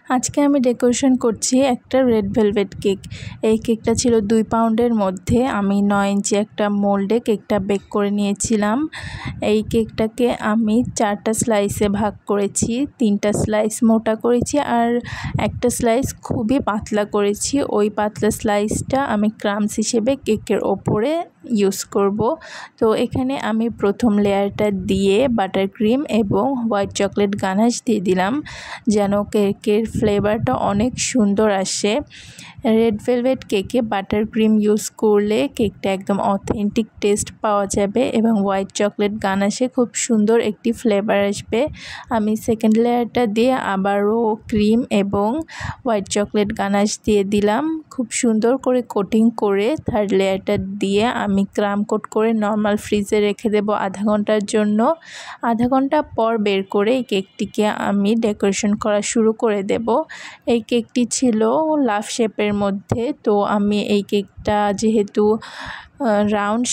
আজকে আমি ডেকোরেশন করছি একটা রেড ভেলভেট কেক। এই কেকটা ছিল 2 পাউন্ডের মধ্যে। আমি 9 ইঞ্চি একটা মোল্ডে কেকটা বেক করে নিয়েছিলাম। এই কেকটাকে আমি 4টা স্লাইসে ভাগ করেছি। 3টা স্লাইস মোটা করেছি আর একটা স্লাইস খুবই পাতলা করেছি। ওই পাতলা স্লাইসটা আমি ক্রামস হিসেবে কেকের ওপরে ইউজ করব। তো এখানে আমি প্রথম লেয়ারটা দিয়ে বাটার ক্রিম এবং হোয়াইট চকলেট গানাশ দিয়ে দিলাম যেন কেকের ফ্লেভারটা অনেক সুন্দর আসে। রেড ভেলভেট কেকে বাটার ক্রিম ইউজ করলে কেকটা একদম অথেন্টিক টেস্ট পাওয়া যাবে এবং হোয়াইট চকলেট গানাশে খুব সুন্দর একটি ফ্লেভার আসবে। আমি সেকেন্ড লেয়ারটা দিয়ে আবারও ক্রিম এবং হোয়াইট চকলেট গানাশ দিয়ে দিলাম। খুব সুন্দর করে কোটিং করে থার্ড লেয়ারটা দিয়ে আমি ক্রাম কোট করে নর্মাল ফ্রিজে রেখে দেব আধা ঘন্টার জন্য। আধা ঘন্টা পর বের করে এই কেকটিকে আমি ডেকোরেশন করা শুরু করে দেব। এই কেকটি ছিল লাভ শেপের মধ্যে, তো আমি এই কেকটা যেহেতু রাউন্ড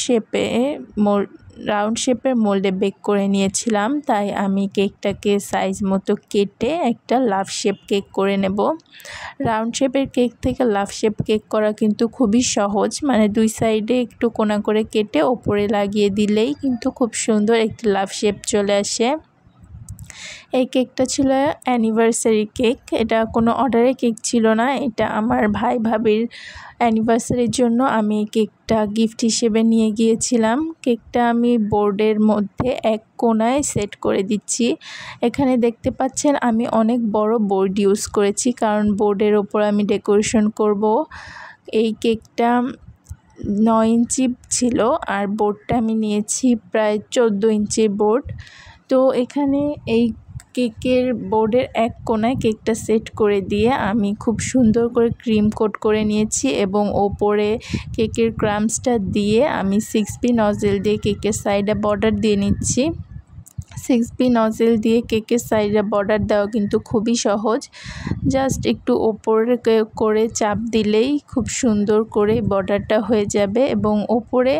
শেপের মোল্ডে বেক করে নিয়েছিলাম, তাই আমি কেকটাকে সাইজ মতো কেটে একটা লাভ শেপ কেক করে নেব। রাউন্ড শেপের কেক থেকে লাভ শেপ কেক করা কিন্তু খুবই সহজ, মানে দুই সাইডে একটু কোনা করে কেটে ওপরে লাগিয়ে দিলেই কিন্তু খুব সুন্দর একটি লাভ শেপ চলে আসে। এই কেকটা ছিল অ্যানিভার্সারি কেক। এটা কোনো অর্ডারের কেক ছিল না, এটা আমার ভাই ভাবির অ্যানিভার্সারির জন্য আমি এই কেকটা গিফট হিসেবে নিয়ে গিয়েছিলাম। কেকটা আমি বোর্ডের মধ্যে এক কোনায় সেট করে দিচ্ছি। এখানে দেখতে পাচ্ছেন আমি অনেক বড় বোর্ড ইউজ করেছি, কারণ বোর্ডের ওপর আমি ডেকোরেশন করব। এই কেকটা 9 ইঞ্চি ছিল আর বোর্ডটা আমি নিয়েছি প্রায় 14 ইঞ্চির বোর্ড। তো এখানে এই কেকের বোর্ডের এক কোনায় কেকটা সেট করে দিয়ে আমি খুব সুন্দর করে ক্রিম কোট করে নিয়েছি এবং ওপরে কেকের ক্রাম্সটা দিয়ে আমি 6B নজেল দিয়ে কেকের সাইডে বর্ডার দিয়ে নিচ্ছি। 6B নজেল দিয়ে কেকের সাইডে বর্ডার দেওয়া কিন্তু খুবই সহজ। জাস্ট একটু ওপরে করে চাপ দিলেই খুব সুন্দর করে বর্ডারটা হয়ে যাবে। এবং ওপরে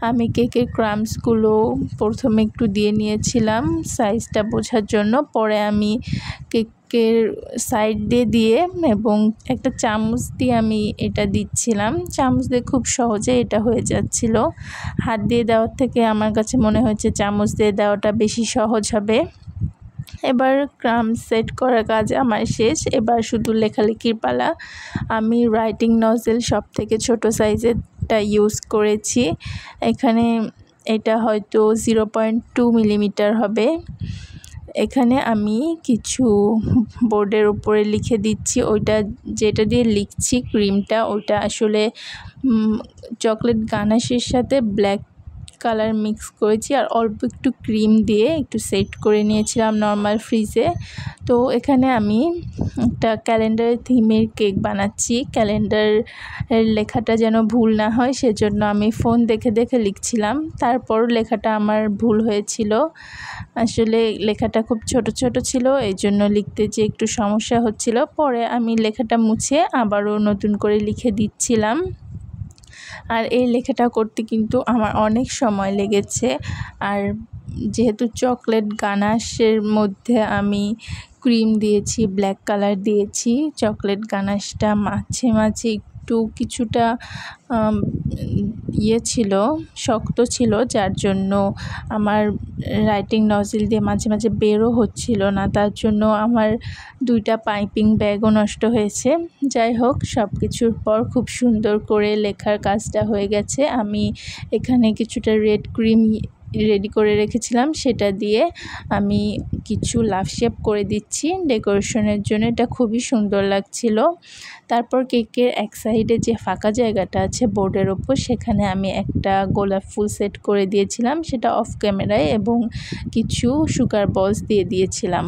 আমি কেকের ক্রাম্সগুলো প্রথমে একটু দিয়ে নিয়েছিলাম সাইজটা বোঝার জন্য, পরে আমি কেকের সাইড দিয়ে এবং একটা চামচ দিয়ে আমি এটা দিচ্ছিলাম। চামচ দিয়ে খুব সহজে এটা হয়ে যাচ্ছিল। হাত দিয়ে দেওয়ার থেকে আমার কাছে মনে হয়েছে চামচ দিয়ে দেওয়াটা বেশি সহজ হবে। এবার ক্রাম সেট করার কাজ আমার শেষ। এবার শুধু লেখালেখির পালা। আমি রাইটিং নজেল সব থেকে ছোট সাইজেরটা ইউজ করেছি। এখানে এটা হয়তো 0.2 মিলিমিটার হবে। এখানে আমি কিছু বোর্ডের উপরে লিখে দিচ্ছি। ওইটা যেটা দিয়ে লিখছি ক্রিমটা, ওইটা আসলে চকলেট গানাশের সাথে ব্ল্যাক কালার মিক্স করেছি আর অল্প একটু ক্রিম দিয়ে একটু সেট করে নিয়েছিলাম নর্মাল ফ্রিজে। তো এখানে আমি একটা ক্যালেন্ডারের থিমের কেক বানাচ্ছি। ক্যালেন্ডারের লেখাটা যেন ভুল না হয় সেজন্য আমি ফোন দেখে দেখে লিখছিলাম। তারপর লেখাটা আমার ভুল হয়েছিল। আসলে লেখাটা খুব ছোট ছোট ছিল, এই জন্য লিখতে যে একটু সমস্যা হচ্ছিল। পরে আমি লেখাটা মুছে আবারও নতুন করে লিখে দিচ্ছিলাম। আর এই লেখাটা করতে কিন্তু আমার অনেক সময় লেগেছে। আর যেহেতু চকলেট গানাশের মধ্যে আমি ক্রিম দিয়েছি, ব্ল্যাক কালার দিয়েছি, চকলেট গানাশটা মাঝে মাঝে একটু কিছুটা ছিল, শক্ত ছিল, যার জন্য আমার রাইটিং নজেল দিয়ে মাঝে মাঝে বেরও হচ্ছিল না। তার জন্য আমার 2টা পাইপিং ব্যাগও নষ্ট হয়েছে। যাই হোক, সব কিছুর পর খুব সুন্দর করে লেখার কাজটা হয়ে গেছে। আমি এখানে কিছুটা রেড ক্রিম রেডি করে রেখেছিলাম, সেটা দিয়ে আমি কিছু লাভ শেপ করে দিচ্ছি ডেকোরেশনের জন্য। এটা খুবই সুন্দর লাগছিল। তারপর কেকের এক সাইডে যে ফাঁকা জায়গাটা আছে বোর্ডের ওপর, সেখানে আমি একটা গোলাপ ফুল সেট করে দিয়েছিলাম, সেটা অফ ক্যামেরায়, এবং কিছু সুগার বলস দিয়ে দিয়েছিলাম।